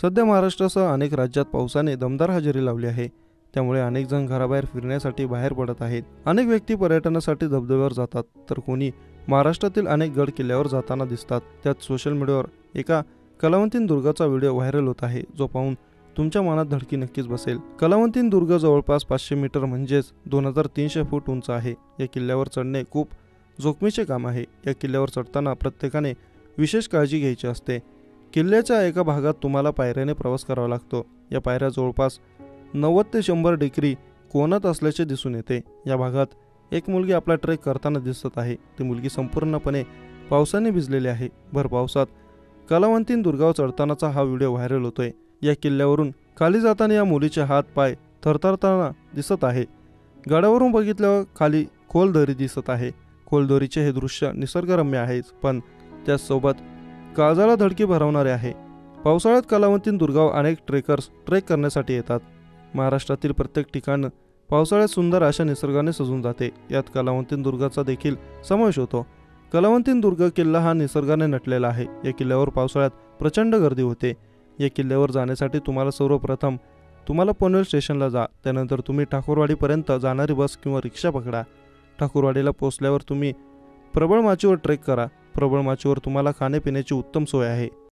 सध्या महाराष्ट्रासह अनेक राज्यात पावसाने दमदार हजेरी लावली आहे। त्यामुळे अनेक जण घराबाहेर फिरण्यासाठी बाहेर पडत आहेत। अनेक व्यक्ती पर्यटनासाठी धबधब्यावर जातात, तर कोणी महाराष्ट्रातील अनेक गड किल्ल्यावर जाताना दिसतात। त्यात सोशल मीडियावर एका कलावंतीन दुर्गाचा व्हिडिओ व्हायरल होत आहे, जो पाहून तुमच्या मनात धडकी नक्कीच बसेल। कलावंतीन दुर्ग जवळपास 500 मीटर म्हणजेच 2300 फूट उंच आहे। या किल्ल्यावर चढणे खूप जोखमीचे काम आहे। या किल्ल्यावर चढताना प्रत्येकाने विशेष काळजी घ्यायची असते। किल्ल्याच्या एका भागात तुम्हाला पायऱ्याने प्रवास करावा लागतो। या पायऱ्या जवळपास 90 ते 100 डिग्री कोनात असल्याचे दिसून येते। या भागात एक मुलगी आपला ट्रेक करताना दिसत आहे। ती मुलगी संपूर्णपणे पावसाने भिजलेली आहे। भर पावसात कलावंतीन दुर्गावर चढतानाचा हा व्हिडिओ व्हायरल होतोय। या किल्ल्यावरून खाली जाताना या मुलीचे हात पाय थरथरताना दिसत आहे। गडावरून बघितल्यावर खाली खोल दरी दिसत आहे। खोल दरीचे हे दृश्य निसर्गरम्य आहेच, पण त्याचसोबत काळजाला धडकी भरवणारे आहे। पावसाळ्यात कलावंतीन दुर्गावर अनेक ट्रेकर्स ट्रेक करण्यासाठी येतात। महाराष्ट्रातील प्रत्येक ठिकाण पावसाळ्यात सुंदर अशा निसर्गाने सजून जाते। यात कलावंतीन दुर्गाचा देखील समावेश होतो। कलावंतीन दुर्ग किल्ला हा निसर्गाने नटलेला आहे। या किल्ल्यावर पावसाळ्यात प्रचंड गर्दी होते। या किल्ल्यावर जाण्यासाठी सर्वप्रथम तुम्हाला पनवेल स्टेशनला जा। त्यानंतर तुम्ही ठाकूरवाडीपर्यंत जाणारी बस किंवा रिक्षा पकडा। ठाकूरवाडीला पोहोचल्यावर तुम्ही प्रबळ माचीवर ट्रेक करा। प्रबळ माचीवर तुम्हाला खाण्यापिण्याची उत्तम सोय आहे।